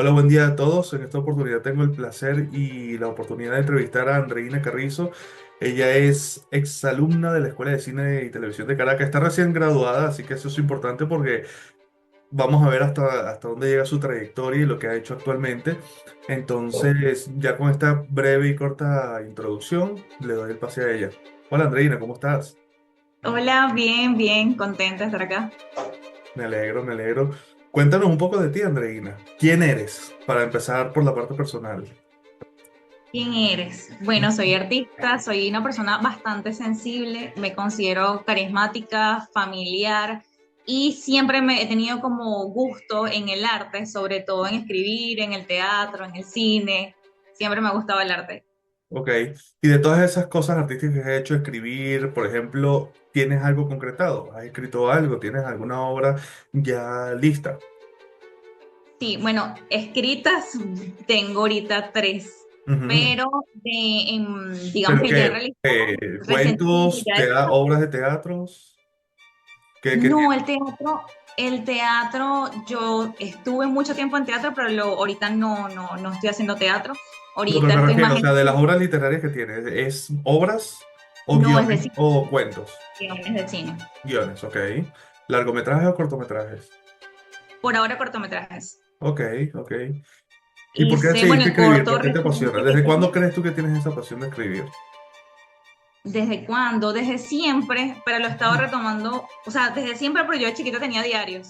Hola, buen día a todos. En esta oportunidad tengo el placer y la oportunidad de entrevistar a Andreina Carrizo. Ella es exalumna de la Escuela de Cine y Televisión de Caracas. Está recién graduada, así que eso es importante porque vamos a ver hasta dónde llega su trayectoria y lo que ha hecho actualmente. Entonces, ya con esta breve y corta introducción, le doy el pase a ella. Hola, Andreina, ¿cómo estás? Hola, bien, bien, contenta de estar acá. Me alegro, me alegro. Cuéntanos un poco de ti, Andreina. ¿Quién eres? Para empezar por la parte personal. ¿Quién eres? Bueno, soy artista, soy una persona bastante sensible, me considero carismática, familiar y siempre me he tenido como gusto en el arte, sobre todo en escribir, en el teatro, en el cine. Siempre me ha gustado el arte. Ok, y de todas esas cosas artísticas que has hecho, escribir, por ejemplo, ¿tienes algo concretado? ¿Has escrito algo? ¿Tienes alguna obra ya lista? Sí, bueno, escritas tengo ahorita tres, Ujú. pero digamos ¿Pero que ya qué? realizadas recientemente, ¿Cuentos, obras de teatros? ¿Qué No, tienes? el teatro, yo estuve mucho tiempo en teatro, pero ahorita no estoy haciendo teatro. No, pero Ahorita me estoy refiero, más o sea, en de las cine. obras literarias que tienes, ¿es obras o No es de guiones cine, o cuentos? es de cine. Guiones, ok. ¿Largometrajes o cortometrajes? Por ahora cortometrajes. Ok, ok. ¿Y por qué Hice, bueno, decidiste el escribir? corto ¿Por qué te apasiona? reciente que ¿Desde cuándo tenía. crees tú que tienes esa pasión de escribir? ¿Desde cuándo? Desde siempre, pero lo he estado retomando, o sea, desde siempre, pero yo de chiquita tenía diarios.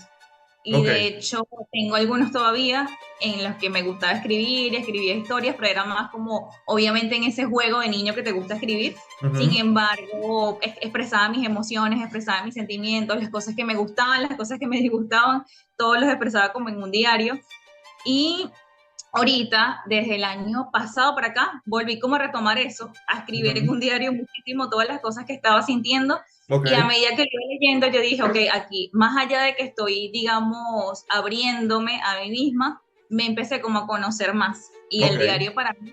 Y Ok. de hecho tengo algunos todavía en los que me gustaba escribir, escribía historias, pero era más como, obviamente en ese juego de niño que te gusta escribir. Sin Ujú. embargo, expresaba mis emociones, expresaba mis sentimientos, las cosas que me gustaban, las cosas que me disgustaban, todos los expresaba como en un diario. Y ahorita, desde el año pasado para acá, volví como a retomar eso, a escribir en Ujú. un diario muchísimo todas las cosas que estaba sintiendo. Y a Ok. medida que lo iba leyendo, yo dije, ok, aquí, más allá de que estoy, digamos, abriéndome a mí misma, me empecé como a conocer más. Y Ok, el diario para mí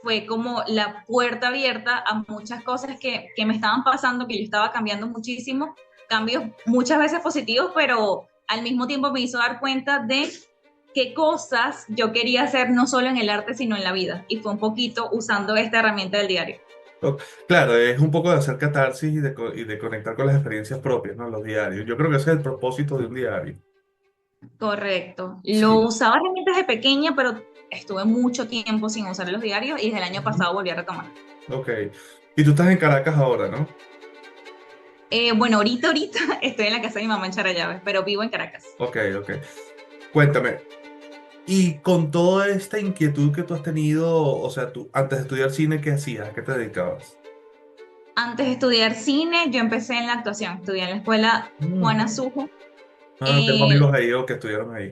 fue como la puerta abierta a muchas cosas que me estaban pasando, que yo estaba cambiando muchísimo, cambios muchas veces positivos, pero al mismo tiempo me hizo dar cuenta de qué cosas yo quería hacer no solo en el arte, sino en la vida. Y fue un poquito usando esta herramienta del diario. claro, es un poco de hacer catarsis y de conectar con las experiencias propias, ¿no? Los diarios. Yo creo que ese es el propósito de un diario. Correcto. Lo Sí, usaba realmente desde pequeña, pero estuve mucho tiempo sin usar los diarios y desde el año ujú, pasado volví a retomar. ok. Y tú estás en Caracas ahora, ¿no? Bueno, ahorita estoy en la casa de mi mamá en Charayabe, pero vivo en Caracas. Ok, ok. Cuéntame, y con toda esta inquietud que tú has tenido, o sea, tú antes de estudiar cine, ¿qué hacías? ¿A qué te dedicabas? Antes de estudiar cine, yo empecé en la actuación. Estudié en la escuela Mm. Juana Sujo. Ah, tengo Eh, amigos ahí o que estudiaron ahí.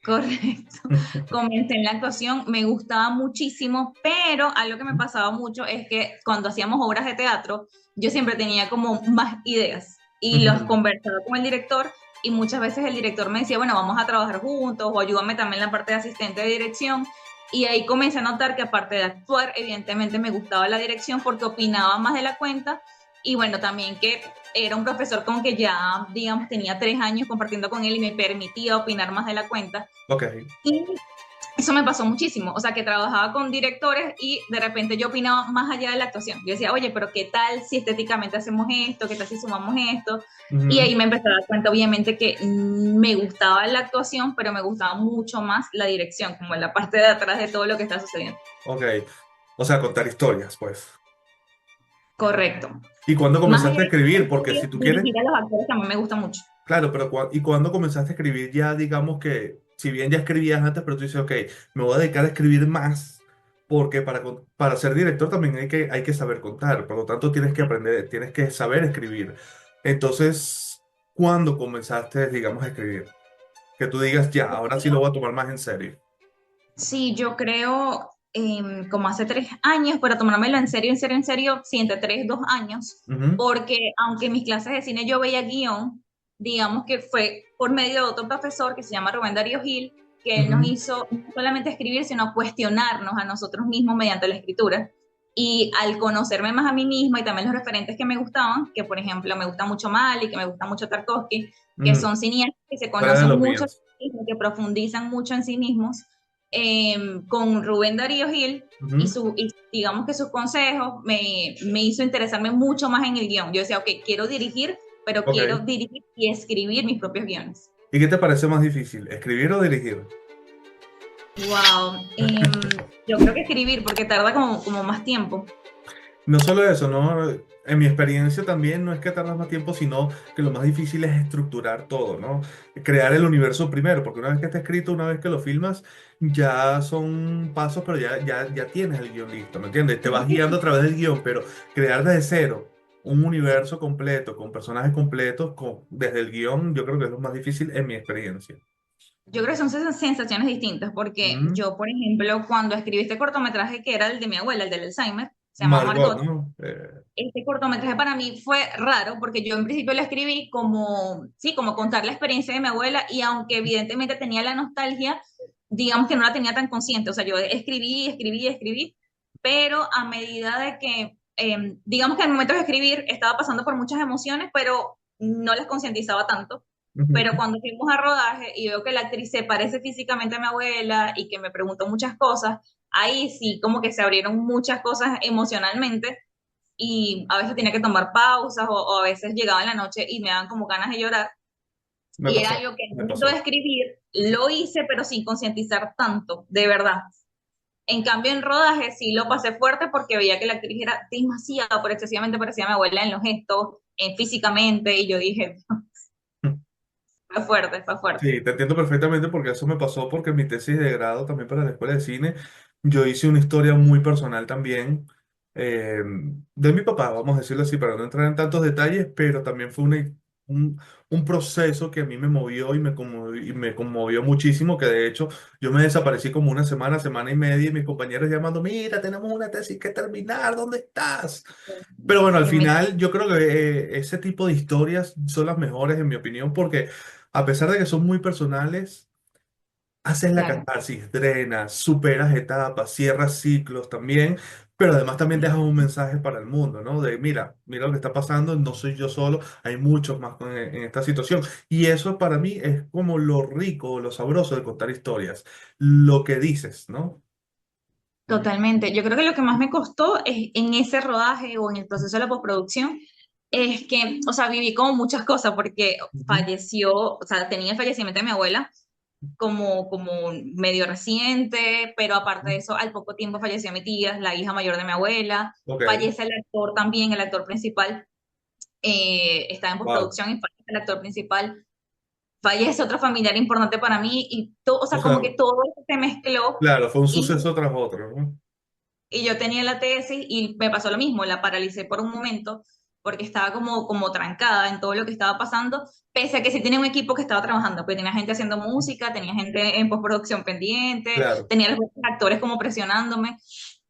Correcto. Comencé en la actuación, me gustaba muchísimo, pero algo que me pasaba mucho es que cuando hacíamos obras de teatro, yo siempre tenía como más ideas y los Ujú. conversaba con el director y muchas veces el director me decía, bueno, vamos a trabajar juntos o ayúdame también en la parte de asistente de dirección. Y ahí comencé a notar que aparte de actuar, evidentemente me gustaba la dirección porque opinaba más de la cuenta y bueno, también que era un profesor con que ya, digamos, tenía 3 años compartiendo con él y me permitía opinar más de la cuenta. Ok, Y eso me pasó muchísimo, o sea, que trabajaba con directores y de repente yo opinaba más allá de la actuación. Yo decía, oye, pero ¿qué tal si estéticamente hacemos esto? ¿Qué tal si sumamos esto? Y ujú, ahí me empecé a dar cuenta, obviamente, que me gustaba la actuación, pero me gustaba mucho más la dirección, como la parte de atrás de todo lo que está sucediendo. ok. O sea, contar historias, pues. Correcto. ¿Y cuándo Más allá comenzaste a de la escribir? Porque historia, si tú quieres, dirigir a los actores también me gusta mucho. claro, pero ¿y cuándo comenzaste a escribir ya, digamos que, si bien ya escribías antes, pero tú dices, ok, me voy a dedicar a escribir más, porque para ser director también hay que saber contar, por lo tanto tienes que aprender, tienes que saber escribir. Entonces, ¿cuándo comenzaste, digamos, a escribir? Que tú digas, ya, ahora sí lo voy a tomar más en serio. Sí, yo creo como hace 3 años, pero tomármelo en serio, en serio, en serio, sí, entre 3, 2 años, Ujú, porque aunque en mis clases de cine yo veía guión, digamos que fue por medio de otro profesor que se llama Rubén Darío Gil, que él nos ujú, hizo no solamente escribir, sino cuestionarnos a nosotros mismos mediante la escritura. Y al conocerme más a mí misma y también los referentes que me gustaban, que por ejemplo me gusta mucho Mali, que me gusta mucho Tarkovsky, que mm, son cineastas que se fuera de conocen los mucho míos. mismos, que profundizan mucho en sí mismos, con Rubén Darío Gil Ujú. y digamos que sus consejos me hizo interesarme mucho más en el guión. Yo decía, ok, quiero dirigir, pero quiero Ok. dirigir y escribir mis propios guiones. ¿Y qué te parece más difícil, escribir o dirigir? Wow, yo creo que escribir porque tarda como más tiempo. No solo eso, ¿no? En mi experiencia también no es que tardas más tiempo, sino que lo más difícil es estructurar todo, ¿no? Crear el universo primero, porque una vez que está escrito, una vez que lo filmas, ya son pasos, pero ya tienes el guión listo, ¿me entiendes? Te vas guiando a través del guión, pero crear desde cero un universo completo, con personajes completos, desde el guión, yo creo que es lo más difícil en mi experiencia. Yo creo que son sensaciones distintas, porque Mm. yo, por ejemplo, cuando escribí este cortometraje que era el de mi abuela, el del Alzheimer, se llama Margot, Margot, ¿no? este cortometraje para mí fue raro, porque yo en principio lo escribí como, sí, como contar la experiencia de mi abuela, y aunque evidentemente tenía la nostalgia, digamos que no la tenía tan consciente, o sea, yo escribí, escribí, escribí, pero a medida de que, digamos que en el momento de escribir estaba pasando por muchas emociones, pero no las concientizaba tanto. Pero Ujú. cuando fuimos a rodaje y veo que la actriz se parece físicamente a mi abuela y que me preguntó muchas cosas, ahí sí como que se abrieron muchas cosas emocionalmente y a veces tenía que tomar pausas o a veces llegaba en la noche y me daban como ganas de llorar. Me Y era pasó, algo que en el me momento de pasó. escribir lo hice, pero sin concientizar tanto, de verdad. En cambio, en rodaje sí lo pasé fuerte porque veía que la actriz era demasiado, por excesivamente parecía a mi abuela en los gestos, físicamente, y yo dije, fue fuerte, fue fuerte. Sí, te entiendo perfectamente porque eso me pasó porque en mi tesis de grado también para la escuela de cine, yo hice una historia muy personal también de mi papá, vamos a decirlo así, para no entrar en tantos detalles, pero también fue un, un proceso que a mí me movió y me conmovió muchísimo, que de hecho yo me desaparecí como una semana, semana y media y mis compañeros llamando, mira, tenemos una tesis que terminar, ¿dónde estás? Pero bueno, al Que me- final yo creo que ese tipo de historias son las mejores en mi opinión porque a pesar de que son muy personales, haces la claro. catarsis, drenas, superas etapas, cierras ciclos también, pero además también dejas un mensaje para el mundo, ¿no? De mira, mira lo que está pasando, no soy yo solo, hay muchos más en esta situación. Y eso para mí es como lo rico, lo sabroso de contar historias, lo que dices, ¿no? Totalmente. Yo creo que lo que más me costó es en ese rodaje o en el proceso de la postproducción es que, o sea, viví como muchas cosas porque Ujú. falleció, o sea, tenía el fallecimiento de mi abuela como medio reciente, pero aparte de eso, al poco tiempo falleció mi tía, la hija mayor de mi abuela, Ok, fallece el actor también, el actor principal, está en wow. postproducción y fallece el actor principal, fallece otro familiar importante para mí y todo, o O sea, sea, como que todo eso se mezcló. claro, fue un Y suceso tras otro, ¿no? Y yo tenía la tesis y me pasó lo mismo, la paralicé por un momento porque estaba como trancada en todo lo que estaba pasando, pese a que sí tenía un equipo que estaba trabajando, pues tenía gente haciendo música, tenía gente en postproducción pendiente, Claro. tenía los actores como presionándome,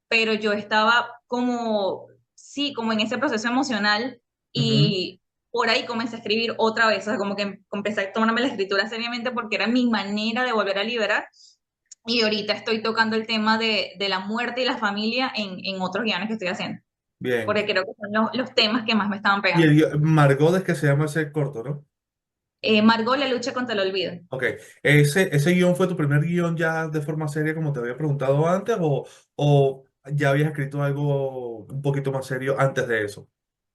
pero yo estaba como, sí, como en ese proceso emocional Ujú. y por ahí comencé a escribir otra vez, o sea, como que empecé a tomarme la escritura seriamente porque era mi manera de volver a liberar y ahorita estoy tocando el tema de la muerte y la familia en otros guiones que estoy haciendo, Bien. porque creo que son los temas que más me estaban Y pegando. Margot es que se llama ese corto, ¿no? Margot, la lucha contra el olvido. Ok, ¿ese guión fue tu primer guión ya de forma seria como te había preguntado antes o ya habías escrito algo un poquito más serio antes de eso?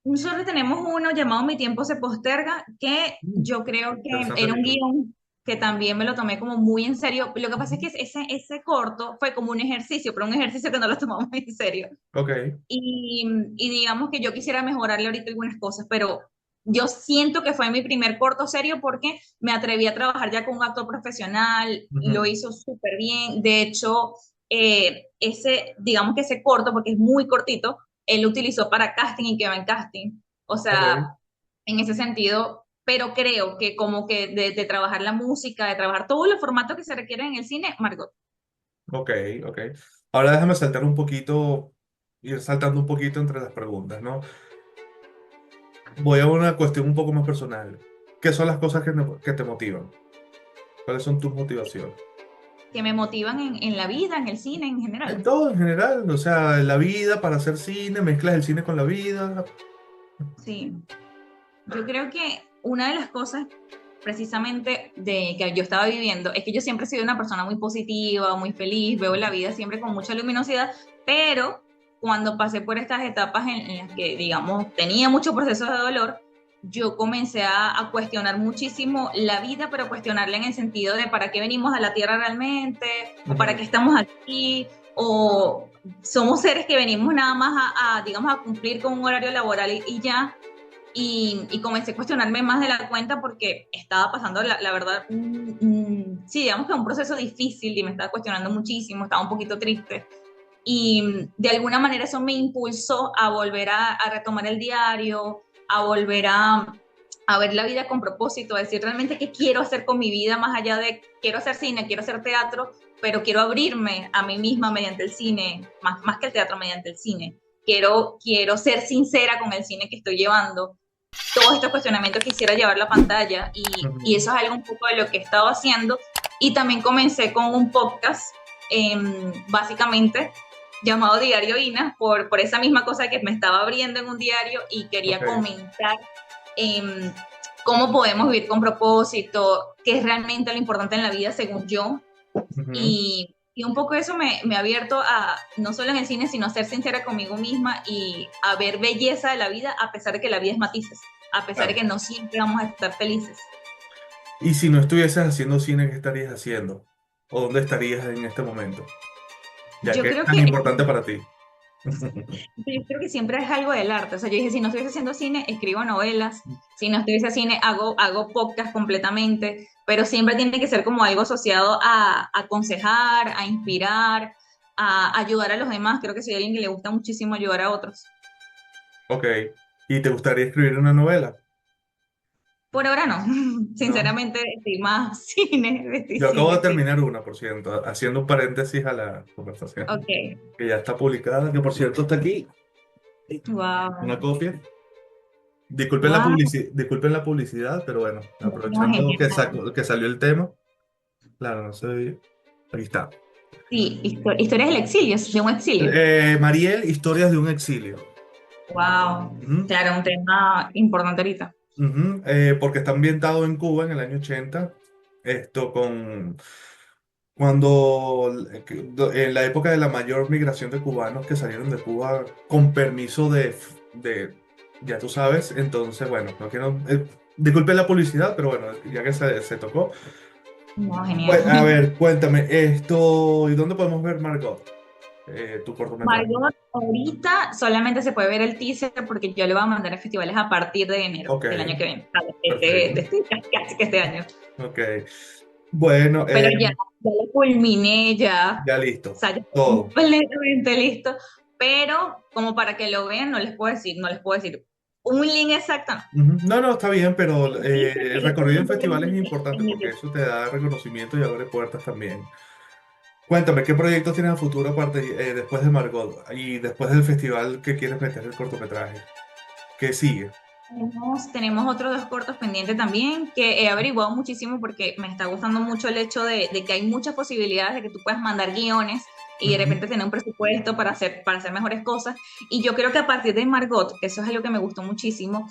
Nosotros tenemos uno llamado Mi tiempo se posterga, que Mm, yo creo que interesante era un título. guión que también me lo tomé como muy en serio. Lo que pasa es que ese corto fue como un ejercicio, pero un ejercicio que no lo tomamos en serio. Ok. Y digamos que yo quisiera mejorarle ahorita algunas cosas, pero yo siento que fue mi primer corto serio porque me atreví a trabajar ya con un actor profesional, lo Ujú. hizo súper bien. De hecho, digamos que ese corto, porque es muy cortito, él lo utilizó para casting y quedó en casting. O sea, Ok, en ese sentido, pero creo que como que de trabajar la música, de trabajar todos los formatos que se requieren en el cine, Margot. ok, ok. Ahora déjame saltar un poquito, ir saltando un poquito entre las preguntas, ¿no? Voy a una cuestión un poco más personal. ¿Qué son las cosas que te motivan? ¿Cuáles son tus motivaciones? Que me motivan en la vida, en el cine en En general. todo, en general, o sea, en la vida, para hacer cine, mezclas el cine con la vida. Sí, yo creo que una de las cosas, precisamente de que yo estaba viviendo, es que yo siempre he sido una persona muy positiva, muy feliz, veo la vida siempre con mucha luminosidad, pero cuando pasé por estas etapas en las que, digamos, tenía muchos procesos de dolor, yo comencé a cuestionar muchísimo la vida, pero cuestionarla en el sentido de para qué venimos a la Tierra realmente, o para Ujú. qué estamos aquí, o somos seres que venimos nada más digamos, a cumplir con un horario laboral y ya. Y comencé a cuestionarme más de la cuenta porque estaba pasando, la verdad, sí, digamos que un proceso difícil y me estaba cuestionando muchísimo, estaba un poquito triste. Y de alguna manera eso me impulsó a volver a retomar el diario, a volver a ver la vida con propósito, a decir realmente qué quiero hacer con mi vida más allá de quiero hacer cine, quiero hacer teatro, pero quiero abrirme a mí misma mediante el cine, más que el teatro, mediante el cine. Quiero ser sincera con el cine que estoy llevando, todos estos cuestionamientos quisiera llevar a la pantalla y Ujú. eso es algo un poco de lo que he estado haciendo. Y también comencé con un podcast, básicamente llamado Diario Ina, por esa misma cosa que me estaba abriendo en un diario y quería Ok. comentar eh, cómo podemos vivir con propósito, qué es realmente lo importante en la vida según yo. Ujú. Y un poco eso me ha abierto a, no solo en el cine, sino a ser sincera conmigo misma y a ver belleza de la vida, a pesar de que la vida es matices, a pesar de Claro. que no siempre vamos a estar felices. Y si no estuvieses haciendo cine, ¿qué estarías haciendo? ¿O dónde estarías en este momento? Ya Yo que es creo tan que importante para ti. Yo creo que siempre es algo del arte. O sea, yo dije, si no estuviese haciendo cine, escribo novelas. Si no estuviese cine, hago podcast completamente. Pero siempre tiene que ser como algo asociado a aconsejar, a inspirar, a ayudar a los demás. Creo que soy alguien que le gusta muchísimo ayudar a otros. Ok. ¿Y te gustaría escribir una novela? Por ahora no. ¿No? Sinceramente, estoy más cine, estoy Yo acabo de cine, sí. terminar una, por cierto, haciendo un paréntesis a la conversación, Ok. que ya está publicada, que por cierto está aquí, una Wow. copia. Wow. Disculpen la publicidad, pero bueno, No, aprovechando genial. que salió el tema, claro, no sé, aquí está. Sí, historias del exilio, de un exilio. Mariel, Historias de un exilio. Wow. Ujú, Claro, un tema importante ahorita. ujú, porque está ambientado en Cuba en el año 80, esto con cuando en la época de la mayor migración de cubanos que salieron de Cuba con permiso ya tú sabes, entonces bueno, no quiero, disculpe la publicidad, pero bueno, ya que se tocó. No, genial. Pues, a ver, cuéntame esto, ¿y dónde podemos ver Margot, tu cortometraje? Margot, ahorita solamente se puede ver el teaser porque yo le voy a mandar a festivales a partir de enero Ok, del año que viene. O sea, perfecto, casi que este año. ok. Bueno, Pero ya lo culminé, ya. ya O listo, sea, ya está todo. completamente listo. Pero como para que lo vean, no les puedo decir un link exacto, no. Ujú. No, no, está bien, pero El teaser el que ya está recorrido en disponible festivales es importante en porque YouTube. eso te da reconocimiento y abre puertas también. Cuéntame, ¿qué proyectos tienes a futuro aparte, después de Margot y después del festival que quieres meter el cortometraje? ¿Qué sigue? Tenemos otros dos cortos pendientes también que he averiguado muchísimo porque me está gustando mucho el hecho de que hay muchas posibilidades de que tú puedas mandar guiones y de Ujú. repente tener un presupuesto para hacer mejores cosas. Y yo creo que a partir de Margot, que eso es algo que me gustó muchísimo,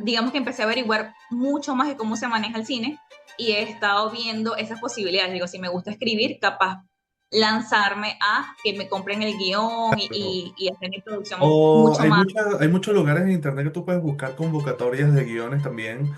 digamos que empecé a averiguar mucho más de cómo se maneja el cine y he estado viendo esas posibilidades. Digo, si me gusta escribir, capaz lanzarme a que me compren el guión y hacer mi producción O mucho más. hay muchos lugares en internet que tú puedes buscar convocatorias de guiones también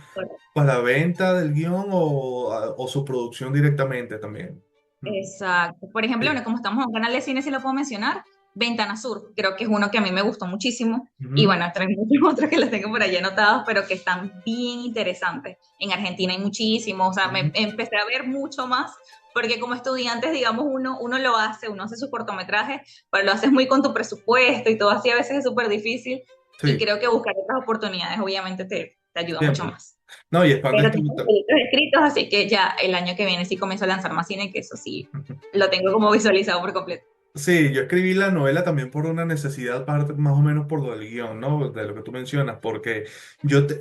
para venta del guión o su producción directamente también. Mm. Exacto. Por ejemplo, Sí. bueno, como estamos en un canal de cine, si lo puedo mencionar, Ventana Sur, creo que es uno que a mí me gustó muchísimo. Y Ujú. bueno, hay muchos otros que los tengo por allí anotados, pero que están bien interesantes. En Argentina hay muchísimos, o sea, me Ujú. empecé a ver mucho más, porque como estudiantes, digamos, uno hace su cortometraje, pero lo haces muy con tu presupuesto y todo así, a veces es súper difícil. Y Sí, creo que buscar otras oportunidades, obviamente, te ayuda mucho siempre. más. No, y expandes Pero tu... tengo proyectos escritos, así que ya el año que viene sí comienzo a lanzar más cine, que eso sí lo tengo como visualizado por completo. Sí, yo escribí la novela también por una necesidad, más o menos por lo del guión, ¿no? De lo que tú mencionas, porque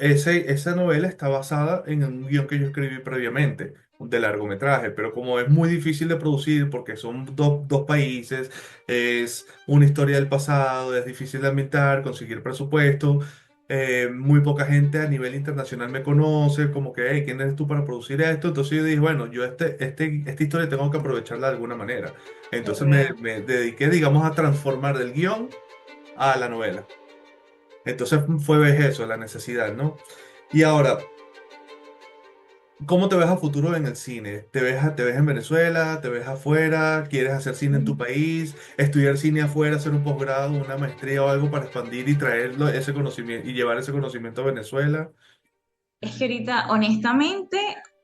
esa novela está basada en un guión que yo escribí previamente, de largometraje, pero como es muy difícil de producir porque son dos países, es una historia del pasado, es difícil de ambientar, conseguir presupuesto, Muy poca gente a nivel internacional me conoce, como que, hey, ¿quién eres tú para producir esto? Entonces yo dije, bueno, yo esta historia tengo que aprovecharla de alguna manera. Entonces Obvio. me dediqué, digamos, a transformar del guión a la novela. Entonces fue eso, la necesidad, ¿no? Y ahora, ¿cómo te ves a futuro en el cine? Te ves en Venezuela? ¿Te ves afuera? ¿Quieres hacer cine en tu país? ¿Estudiar cine afuera, hacer un posgrado, una maestría o algo para expandir y traerlo, ese conocimiento y llevar ese conocimiento a Venezuela? Es que ahorita, honestamente,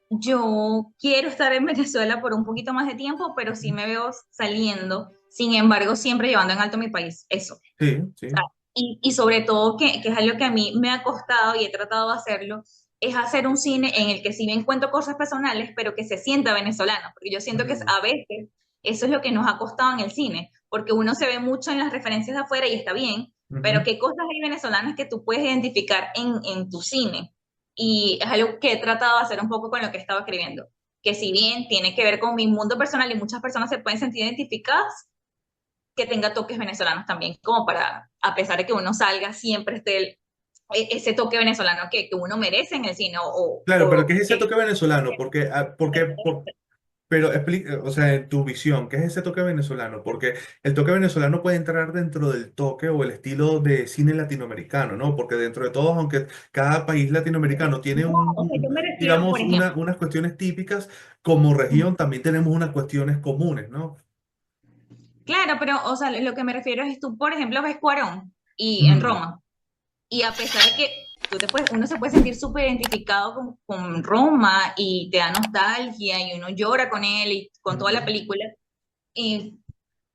yo quiero estar en Venezuela por un poquito más de tiempo, pero sí me veo saliendo. Sin embargo, siempre llevando en alto mi país. Eso. Sí, Sea, sí. y sobre todo, que es algo que a mí me ha costado y he tratado de hacerlo, es hacer un cine en el que si bien cuento cosas personales, pero que se sienta venezolano, porque yo siento que Ujú, a veces eso es lo que nos ha costado en el cine, porque uno se ve mucho en las referencias de afuera y está bien, pero ujú. qué cosas hay venezolanas que tú puedes identificar en tu cine. Y es algo que he tratado de hacer un poco con lo que estaba escribiendo, que si bien tiene que ver con mi mundo personal y muchas personas se pueden sentir identificadas, que tenga toques venezolanos también, como para, a pesar de que uno salga, siempre esté ese toque venezolano que uno merece en el cine Claro, pero ¿qué es ese que toque venezolano? Pero o sea, en tu visión, ¿qué es ese toque venezolano? Porque el toque venezolano puede entrar dentro del toque o el estilo de cine latinoamericano, ¿no? Porque dentro de todos, aunque cada país latinoamericano tiene no, o sea, yo me refiero, por digamos, ejemplo, unas cuestiones típicas, como región también tenemos unas cuestiones comunes, ¿no? claro, pero, o sea, lo que me refiero es tú, por ejemplo, ves Cuarón y en Mm, Roma, y a pesar de que uno se puede sentir súper identificado con Roma y te da nostalgia y uno llora con él y con toda la ujú. película, y,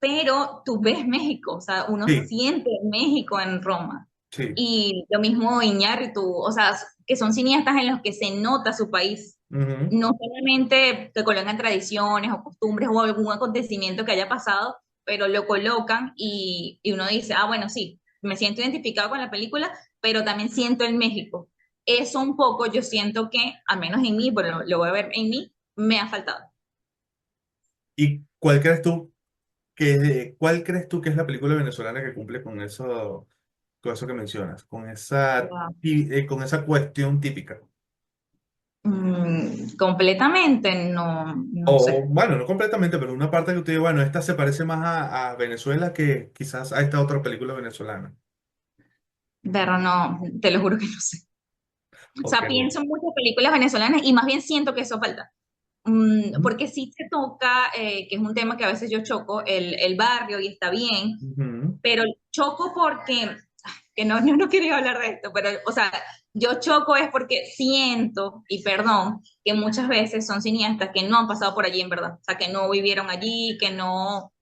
pero tú ves México, o sea, uno Sí, siente México en Roma. sí. Y lo mismo Iñárritu, o sea, que son cineastas en los que se nota su país. Ujú. No solamente que colocan tradiciones o costumbres o algún acontecimiento que haya pasado, pero lo colocan y uno dice, ah, bueno, sí, me siento identificado con la película, pero también siento el México. Eso un poco yo siento que, al menos en mí, pero lo voy a ver en mí, me ha faltado. ¿Y cuál crees tú que es la película venezolana que cumple con eso que mencionas, con esa cuestión típica? Completamente, no, no O, sé. bueno, no completamente, pero una parte que usted dice, bueno, esta se parece más a Venezuela que quizás a esta otra película venezolana. Pero no, te lo juro que no sé. O Ok. sea, pienso en muchas películas venezolanas y más bien siento que eso falta. Porque sí se toca, que es un tema que a veces yo choco, el barrio y está bien, Ujú. pero choco porque, que no, yo no quería hablar de esto, pero, o sea, yo choco es porque siento, y perdón, que muchas veces son cineastas que no han pasado por allí en verdad, o sea, que no vivieron allí, que no,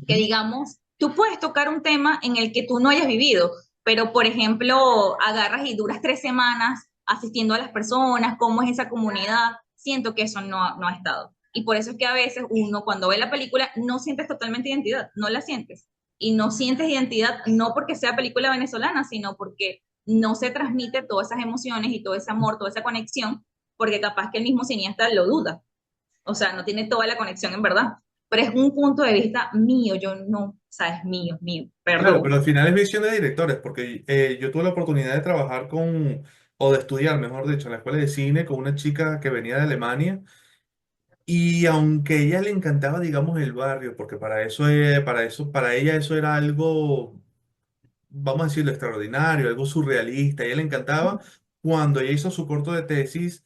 que Ujú. digamos, tú puedes tocar un tema en el que tú no hayas vivido, pero por ejemplo, agarras y duras 3 semanas asistiendo a las personas, cómo es esa comunidad, siento que eso no ha estado. Y por eso es que a veces uno cuando ve la película no sientes totalmente identidad, no la sientes. Y no sientes identidad no porque sea película venezolana, sino porque no se transmite todas esas emociones y todo ese amor, toda esa conexión, porque capaz que el mismo cineasta lo duda. O sea, no tiene toda la conexión en verdad, pero es un punto de vista mío, yo no, o sea, es mío, mío, Claro, pero perdón. al final es visión de directores, porque yo tuve la oportunidad de trabajar o de estudiar, mejor dicho, en la escuela de cine con una chica que venía de Alemania. Y aunque a ella le encantaba, digamos, el barrio, porque para ella eso era algo, vamos a decirlo, extraordinario, algo surrealista, a ella le encantaba, cuando ella hizo su corto de tesis,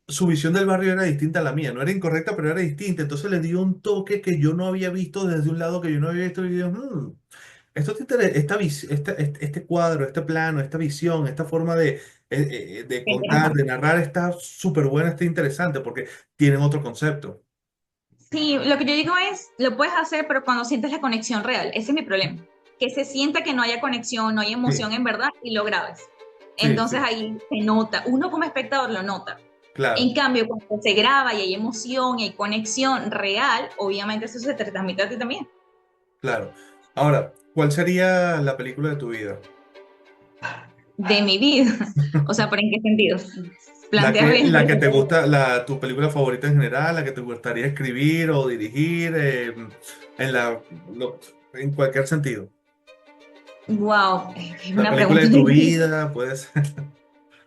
su visión del barrio era distinta a la mía, no era incorrecta, pero era distinta, entonces le dio un toque que yo no había visto desde un lado que yo no había visto, y yo, este cuadro, este plano, esta visión, esta forma de Qué contar, interesante. de narrar, está súper buena, está interesante, porque tienen otro concepto. Sí, lo que yo digo es, lo puedes hacer, pero cuando sientes la conexión real, ese es mi problema, que se sienta que no haya conexión, no hay Sí, emoción en verdad y lo grabes. sí, Entonces sí, ahí se nota, uno como espectador lo nota. En claro, cambio, cuando se graba y hay emoción y hay conexión real, obviamente eso se te transmite a ti también. claro. Ahora, ¿cuál sería la película de tu vida? De mi vida. O sea, ¿pero en qué sentido? Plantea bien, La porque que te gusta, tu película favorita en general, la que te gustaría escribir o dirigir, en en cualquier sentido. Wow, es La una película pregunta de tu difícil. vida, puede ser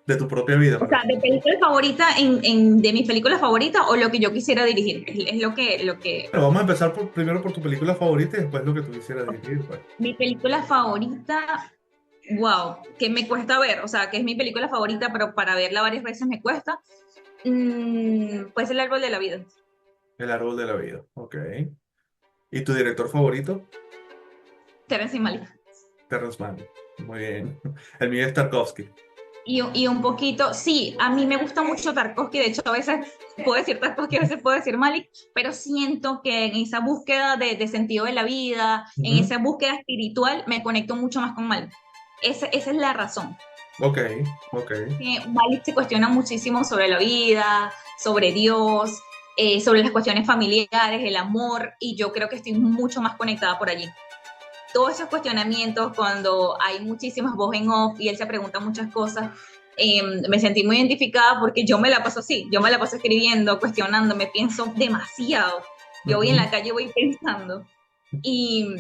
de tu propia vida, O sea, perdón. de película favorita, de mi película favorita o lo que yo quisiera dirigir. Es lo que, Pero vamos a empezar primero por tu película favorita y después lo que tú quisieras dirigir, pues. mi película favorita, wow, que me cuesta ver, o sea, que es mi película favorita, pero para verla varias veces me cuesta, pues El árbol de la vida. El árbol de la vida, ok. ¿Y tu director favorito? Terrence Malick. Terrence Malick. Muy bien. El mío es Tarkovsky. Y un poquito, sí, a mí me gusta mucho Tarkovsky, de hecho a veces puedo decir Tarkovsky, a veces puedo decir Malik, pero siento que en esa búsqueda de sentido de la vida, en Ujú. esa búsqueda espiritual, me conecto mucho más con Malik. Esa es la razón. Ok, ok. Malik se cuestiona muchísimo sobre la vida, sobre Dios, sobre las cuestiones familiares, el amor, y yo creo que estoy mucho más conectada por allí. Todos esos cuestionamientos, cuando hay muchísimas voces en off y él se pregunta muchas cosas, me sentí muy identificada porque yo me la paso así, yo me la paso escribiendo, cuestionándome, pienso demasiado. Yo voy en Ujú. la calle, voy pensando. Y,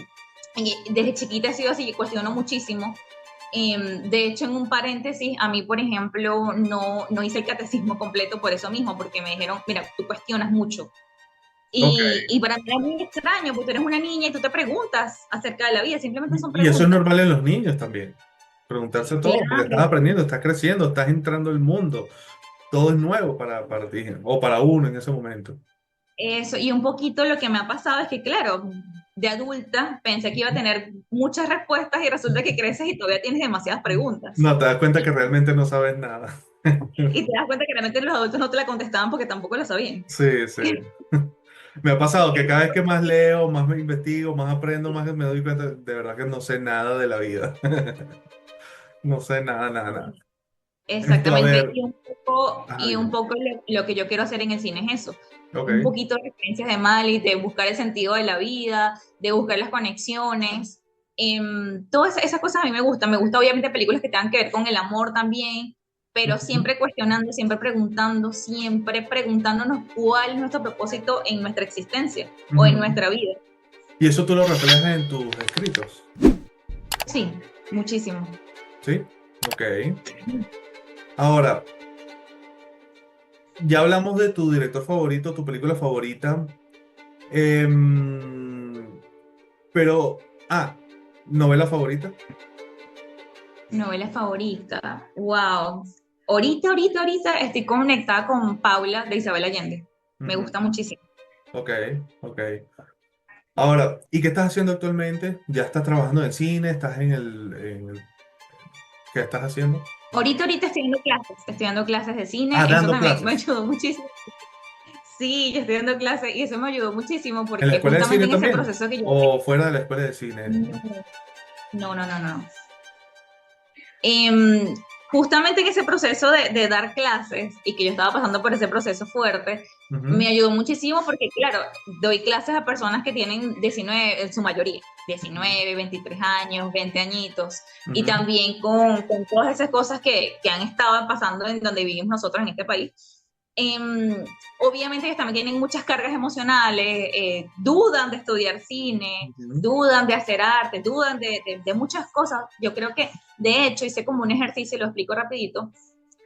y desde chiquita he sido así, cuestiono muchísimo. De hecho, en un paréntesis, a mí, por ejemplo, no hice el catecismo completo por eso mismo, porque me dijeron, mira, tú cuestionas mucho. Ok. Y para mí era muy extraño, porque tú eres una niña y tú te preguntas acerca de la vida, simplemente son Y eso es preguntas. normal en los niños también. Preguntarse todo, porque estás Claro, aprendiendo, estás creciendo, estás entrando al mundo. Todo es nuevo para ti, o para uno en ese momento. eso. Y un poquito lo que me ha pasado es que, claro, de adulta pensé que iba a tener muchas respuestas y resulta que creces y todavía tienes demasiadas preguntas. No, te das cuenta que realmente no sabes nada. Y te das cuenta que realmente los adultos no te la contestaban porque tampoco la sabían. Sí, sí. Me ha pasado que cada vez que más leo, más me investigo, más aprendo, más me doy cuenta de verdad que no sé nada de la vida. No sé nada, nada, nada. Esto, a Exactamente, ver. y un Dime. poco lo que yo quiero hacer en el cine es eso, un Ok. poquito de referencias de Mali, de buscar el sentido de la vida, de buscar las conexiones, todas esas cosas a mí me gusta obviamente películas que tengan que ver con el amor también, pero Ujú, siempre cuestionando, siempre preguntándonos cuál es nuestro propósito en nuestra existencia o en ujú. nuestra vida. Y eso tú lo reflejas en tus escritos, Sí, muchísimo. ¿sí? Ok. Ahora, ya hablamos de tu director favorito, tu película favorita, em, pero, novela favorita. Novela favorita. Wow. Ahorita estoy conectada con Paula de Isabel Allende. Me Ujú. gusta muchísimo. Ok, ok. Ahora, ¿y qué estás haciendo actualmente? ¿Ya estás trabajando en cine? ¿Estás ¿qué estás haciendo? Ahorita estoy dando clases de cine. Eso Dando también me clases. ayudó muchísimo. Sí, yo estoy dando clases y eso me ayudó muchísimo ¿En la porque escuela de justamente cine en ese también? proceso que yo... ¿O fuera de la escuela de cine? No. Em, Justamente en ese proceso de dar clases y que yo estaba pasando por ese proceso fuerte, me Ujú, ayudó muchísimo porque, claro, doy clases a personas que tienen 19, en su mayoría, 19, 23 años, 20 añitos, y ujú, también con todas esas cosas que han estado pasando en donde vivimos nosotros en este país. Obviamente que también tienen muchas cargas emocionales, dudan de estudiar cine, ujú, dudan de hacer arte, dudan de muchas cosas. Yo creo que, de hecho, hice como un ejercicio, lo explico rapidito,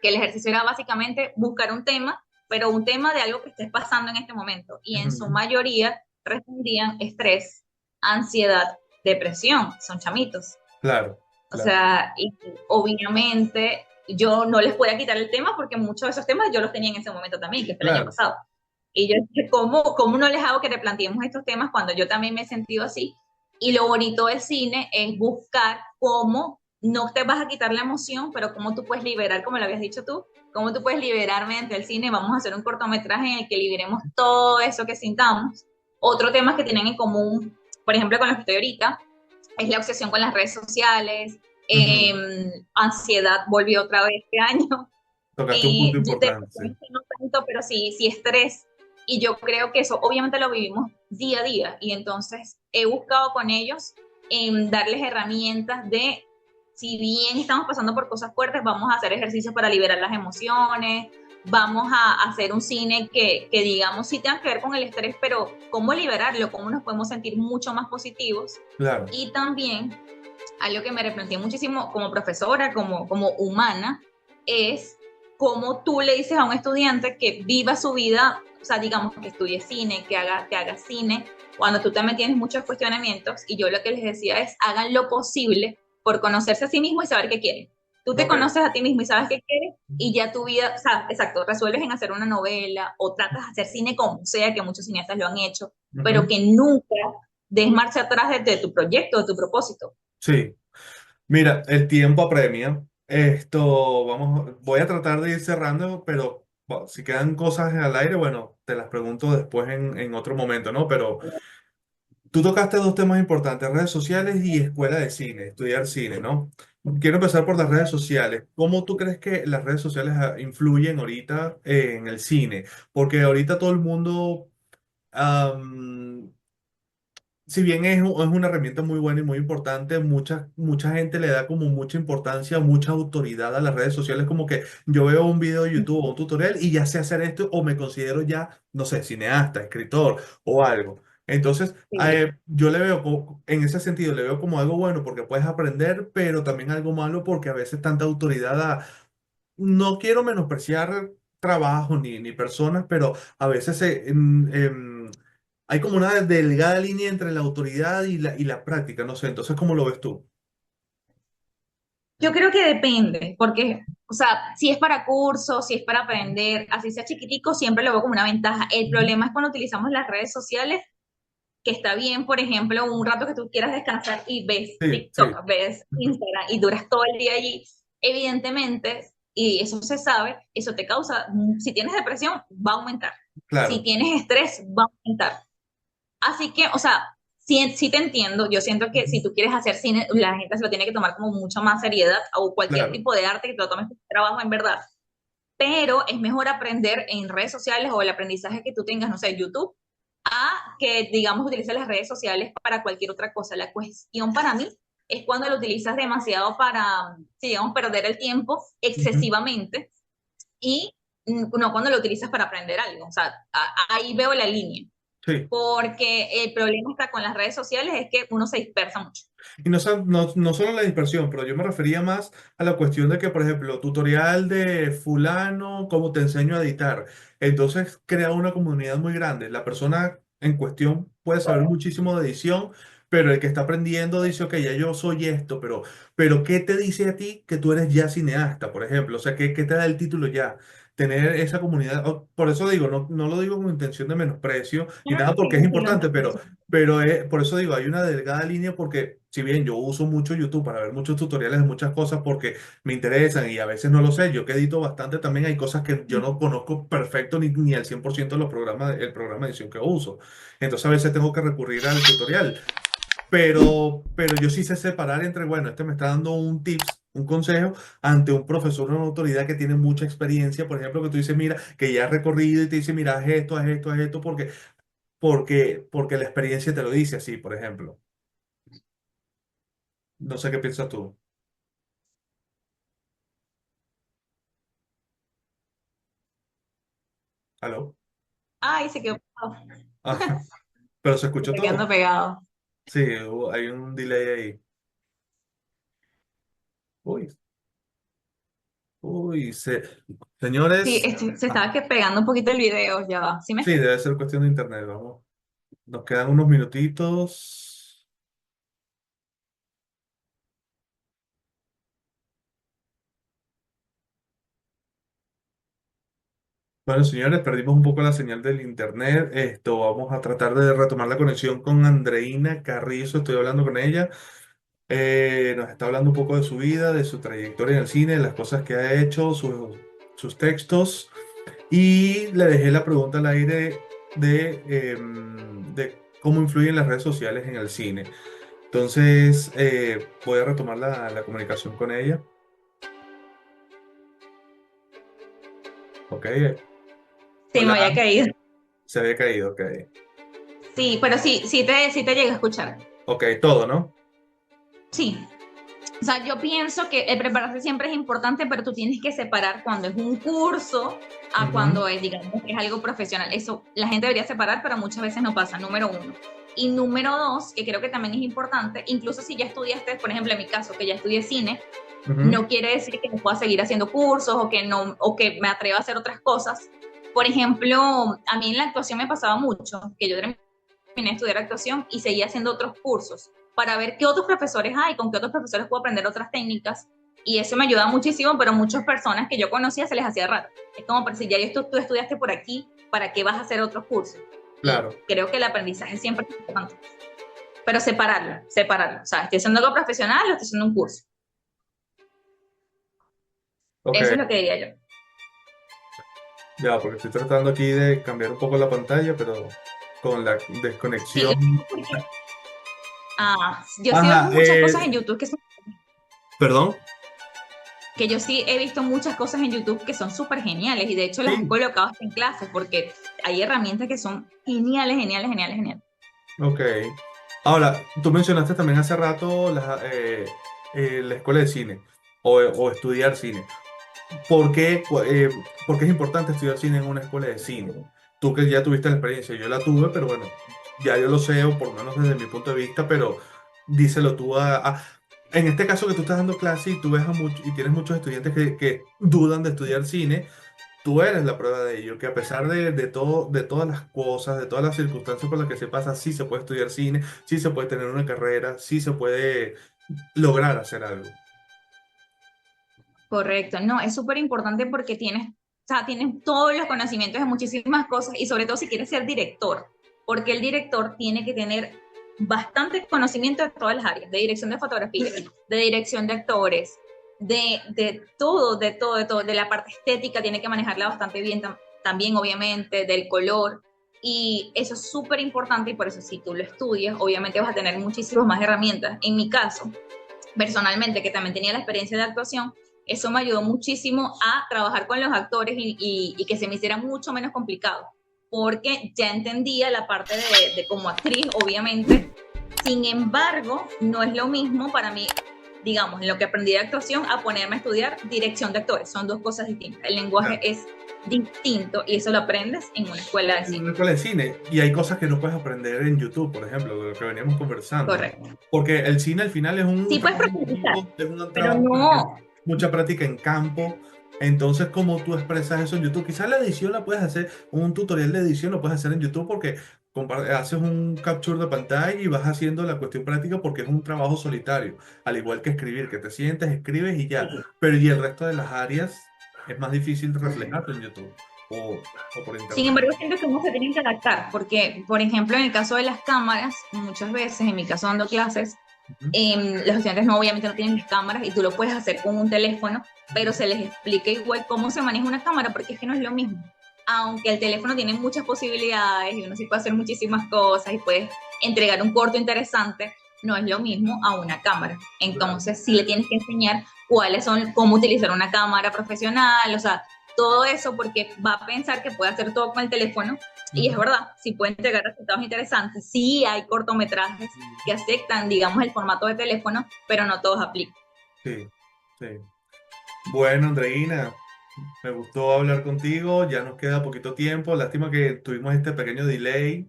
que el ejercicio era básicamente buscar un tema, pero un tema de algo que esté pasando en este momento. Y en su ujú. mayoría respondían estrés, ansiedad, depresión, son chamitos. Claro, O claro, sea, y obviamente yo no les podía quitar el tema porque muchos de esos temas yo los tenía en ese momento también, que fue el año claro. pasado. Y yo dije, ¿cómo no les hago que replanteemos estos temas cuando yo también me he sentido así? Y lo bonito del cine es buscar cómo no te vas a quitar la emoción, pero cómo tú puedes liberar, como lo habías dicho tú, cómo tú puedes liberar mediante el cine. Vamos a hacer un cortometraje en el que liberemos todo eso que sintamos. Otro tema que tienen en común, por ejemplo, con lo que estoy ahorita, es la obsesión con las redes sociales, Ujú. ansiedad volvió otra vez este año, Tocaste un punto importante, sí. depresión no tanto, pero sí estrés, y yo creo que eso obviamente lo vivimos día a día, y entonces he buscado con ellos darles herramientas de, si bien estamos pasando por cosas fuertes, vamos a hacer ejercicios para liberar las emociones, vamos a hacer un cine que digamos sí tenga que ver con el estrés, pero cómo liberarlo, cómo nos podemos sentir mucho más positivos, Claro. y también algo que me replanteé muchísimo como profesora, como humana, es cómo tú le dices a un estudiante que viva su vida, o sea, digamos que estudie cine, que haga cine, cuando tú también tienes muchos cuestionamientos, y yo lo que les decía es, hagan lo posible por conocerse a sí mismo y saber qué quieren. Tú te Ok. conoces a ti mismo y sabes qué quieres, y ya tu vida, o sea, exacto, resuelves en hacer una novela o tratas de hacer cine como sea, que muchos cineastas lo han hecho, pero Ujú. que nunca des marcha atrás de tu proyecto, de tu propósito. Sí. Mira, el tiempo apremia. Voy a tratar de ir cerrando, pero bueno, si quedan cosas al aire, bueno, te las pregunto después en otro momento, ¿no? Pero tú tocaste dos temas importantes, redes sociales y escuela de cine, estudiar cine, ¿no? Quiero empezar por las redes sociales. ¿Cómo tú crees que las redes sociales influyen ahorita en el cine? Porque ahorita todo el mundo, si bien es una herramienta muy buena y muy importante, mucha gente le da como mucha importancia, mucha autoridad a las redes sociales, como que yo veo un video de YouTube o un tutorial y ya sé hacer esto o me considero ya, no sé, cineasta, escritor o algo. Entonces, Sí. yo le veo, en ese sentido, le veo como algo bueno porque puedes aprender, pero también algo malo porque a veces tanta autoridad no quiero menospreciar trabajo ni personas, pero a veces hay como una delgada línea entre la autoridad y la práctica, no sé, entonces, ¿cómo lo ves tú? Yo creo que depende, porque, o sea, si es para cursos, si es para aprender, así sea chiquitico, siempre lo veo como una ventaja. El Ujú. problema es cuando utilizamos las redes sociales, que está bien, por ejemplo, un rato que tú quieras descansar y ves Sí, sí, TikTok, ves ujú, Instagram y duras todo el día allí, evidentemente, y eso se sabe, eso te causa, si tienes depresión, va a aumentar. Si claro. tienes estrés, va a aumentar. Así que, o sea, sí te entiendo. Yo siento que Ujú, si tú quieres hacer cine, la gente se lo tiene que tomar como mucha más seriedad o cualquier claro. tipo de arte que te lo tomes como trabajo en verdad. Pero es mejor aprender en redes sociales o el aprendizaje que tú tengas, no sé, YouTube, a que, digamos, utilices las redes sociales para cualquier otra cosa. La cuestión para mí es cuando lo utilizas demasiado para, si digamos, perder el tiempo Ujú, excesivamente y no cuando lo utilizas para aprender algo. O sea, ahí veo la línea sí. porque el problema está con las redes sociales es que uno se dispersa mucho. Y no solo la dispersión, pero yo me refería más a la cuestión de que, por ejemplo, tutorial de fulano, cómo te enseño a editar. Entonces crea una comunidad muy grande. La persona en cuestión puede saber muchísimo de edición, pero el que está aprendiendo dice, ok, ya yo soy esto, pero ¿qué te dice a ti que tú eres ya cineasta, por ejemplo? O sea, ¿qué te da el título ya? Tener esa comunidad, por eso digo, no lo digo con intención de menosprecio ni No, nada sí, porque es sí, lo importante, entiendo. pero por eso digo, hay una delgada línea porque si bien yo uso mucho YouTube para ver muchos tutoriales de muchas cosas porque me interesan y a veces no lo sé, yo que edito bastante también hay cosas que yo no conozco perfecto ni al 100% de los programas, el programa de edición que uso. Entonces a veces tengo que recurrir al tutorial. Pero yo sí sé separar entre, bueno, este me está dando un tips, un consejo ante un profesor o una autoridad que tiene mucha experiencia, por ejemplo, que tú dices, mira, que ya ha recorrido y te dice, mira, haz esto, porque la experiencia te lo dice así, por ejemplo. No sé qué piensas tú. ¿Aló? Ay, se quedó pegado. Ah, pero se Se escuchó está quedando todo. pegado. Sí, hay un delay ahí. Uy, uy, Sí, señores. se Ah, estaba que pegando un poquito el video, ya va. ¿Sí me sí, escuchas? debe ser cuestión de internet, vamos. Nos quedan unos minutitos. Bueno, señores, perdimos un poco la señal del internet. Vamos a tratar de retomar la conexión con Andreina Carrizo. Estoy hablando con ella. Nos está hablando un poco de su vida, de su trayectoria en el cine, de las cosas que ha hecho, sus textos. Y le dejé la pregunta al aire de cómo influyen las redes sociales en el cine. Entonces, voy a retomar la comunicación con ella. Ok. Sí, me Hola. había caído. Se había caído. Ok. Sí, pero sí, sí te llegué a escuchar. Ok, todo, ¿no? Sí, O sea, yo pienso que el prepararse siempre es importante, pero tú tienes que separar cuando es un curso a Ujú, cuando es, digamos, que es algo profesional. Eso la gente debería separar, pero muchas veces no pasa, número uno. Y número dos, que creo que también es importante, incluso si ya estudiaste, por ejemplo, en mi caso, que ya estudié cine, ujú, no quiere decir que no pueda seguir haciendo cursos o que, no, o que me atreva a hacer otras cosas. Por ejemplo, a mí en la actuación me pasaba mucho, que yo terminé de estudiar actuación y seguía haciendo otros cursos para ver qué otros profesores hay, con qué otros profesores puedo aprender otras técnicas. Y eso me ayuda muchísimo, pero muchas personas que yo conocía se les hacía raro. Es como, pero si ya tú estudiaste por aquí, ¿para qué vas a hacer otros cursos? Y claro, creo que el aprendizaje siempre es importante. Pero separarlo, separarlo. O sea, estoy haciendo algo profesional o estoy haciendo un curso. ok, Eso es lo que diría yo. ya, porque estoy tratando aquí de cambiar un poco la pantalla, pero con la Sí, desconexión. yo sí veo Ajá, muchas cosas en YouTube perdón. que yo sí he visto muchas cosas en YouTube que son súper geniales y de hecho las he Sí, colocado hasta en clases porque hay herramientas que son geniales, geniales, geniales, geniales. ok. Ahora, tú mencionaste también hace rato la escuela de cine o estudiar cine. ¿Por qué es importante estudiar cine en una escuela de cine? Tú que ya tuviste la experiencia, yo la tuve, pero bueno, ya yo lo sé, o por lo menos desde mi punto de vista, pero díselo tú en este caso que tú estás dando clase y tú ves y tienes muchos estudiantes que dudan de estudiar cine, tú eres la prueba de ello, que a pesar de todo, de todas las cosas, de todas las circunstancias por las que se pasa, sí se puede estudiar cine, sí se puede tener una carrera, sí se puede lograr hacer algo. Correcto, no, es súper importante porque tienes, o sea, tienes todos los conocimientos de muchísimas cosas y sobre todo si quieres ser director, porque el director tiene que tener bastante conocimiento de todas las áreas, de dirección de fotografía, de dirección de actores, de todo, de todo, de todo, de la parte estética tiene que manejarla bastante bien también, obviamente, del color. Y eso es súper importante y por eso si tú lo estudias, obviamente vas a tener muchísimas más herramientas. En mi caso, personalmente, que también tenía la experiencia de actuación, eso me ayudó muchísimo a trabajar con los actores y que se me hiciera mucho menos complicado, porque ya entendía la parte de como actriz, obviamente. Sin embargo, no es lo mismo para mí, digamos, en lo que aprendí de actuación, a ponerme a estudiar dirección de actores. Son dos cosas distintas. El lenguaje es distinto y eso lo aprendes en una escuela de En cine. una escuela de cine y hay cosas que no puedes aprender en YouTube, por ejemplo, de lo que veníamos conversando. Correcto. Porque el cine al final es un Sí puedes trabajo en profundizar, equipo, es un pero trabajo que requiere no. mucha práctica en campo. Entonces, ¿cómo tú expresas eso en YouTube? Quizás la edición la puedes hacer, un tutorial de edición lo puedes hacer en YouTube porque haces un capture de pantalla y vas haciendo la cuestión práctica porque es un trabajo solitario, al igual que escribir, que te sientes, escribes y ya. Pero y el resto de las áreas es más difícil reflejarlo en YouTube o por Sin internet. embargo, siento que uno se tiene que adaptar, porque, por ejemplo, en el caso de las cámaras, muchas veces, en mi caso dando clases, Ujú. los estudiantes no, obviamente no tienen las cámaras y tú lo puedes hacer con un teléfono, pero se les explica igual cómo se maneja una cámara, porque es que no es lo mismo. Aunque el teléfono tiene muchas posibilidades y uno sí puede hacer muchísimas cosas y puedes entregar un corto interesante, no es lo mismo a una cámara. Claro. Entonces, sí le tienes que enseñar cuáles son, cómo utilizar una cámara profesional, o sea, todo eso porque va a pensar que puede hacer todo con el teléfono y es Ujú. verdad, sí puede entregar resultados interesantes, sí hay cortometrajes que aceptan, digamos, el formato de teléfono, pero no todos aplican. Sí, sí. Bueno, Andreina, me gustó hablar contigo. Ya nos queda poquito tiempo. Lástima que tuvimos este pequeño delay,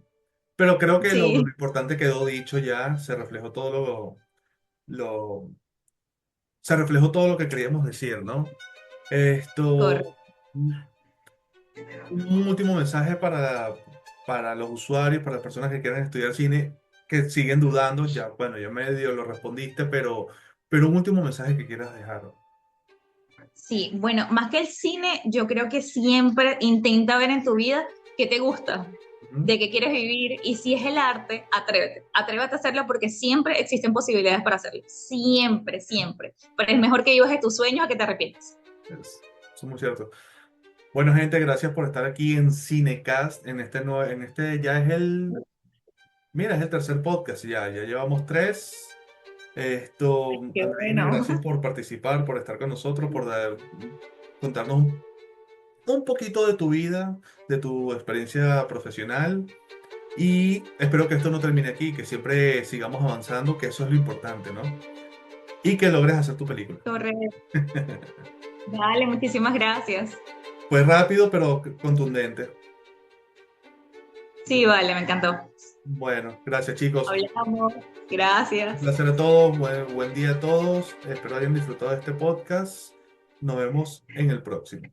pero creo que lo Sí, importante quedó dicho ya. Lo, se reflejó todo lo que queríamos decir, ¿no? Esto, correcto. un último mensaje para los usuarios, para las personas que quieren estudiar cine, que siguen dudando. Ya, bueno, ya medio lo respondiste, pero un último mensaje que quieras dejar. Sí, bueno, más que el cine, yo creo que siempre intenta ver en tu vida qué te gusta, Ujú. de qué quieres vivir, y si es el arte, atrévete, atrévete a hacerlo porque siempre existen posibilidades para hacerlo, siempre, siempre, pero es mejor que vivas de tus sueños a que te arrepientas. Eso es muy cierto. Bueno, gente, gracias por estar aquí en Cinecast, ya es mira, es el tercer podcast, ya llevamos tres. Qué Andreina, bueno. gracias por participar, por estar con nosotros, contarnos un poquito de tu vida, de tu experiencia profesional. Y espero que esto no termine aquí, que siempre sigamos avanzando, que eso es lo importante, ¿no? y que logres hacer tu película. Correcto. Dale, muchísimas gracias. Fue rápido, pero contundente. Sí, vale, me encantó. Bueno, gracias chicos. Hablamos. Un Gracias. placer a todos, buen día a todos. Espero hayan disfrutado de este podcast. Nos vemos en el próximo.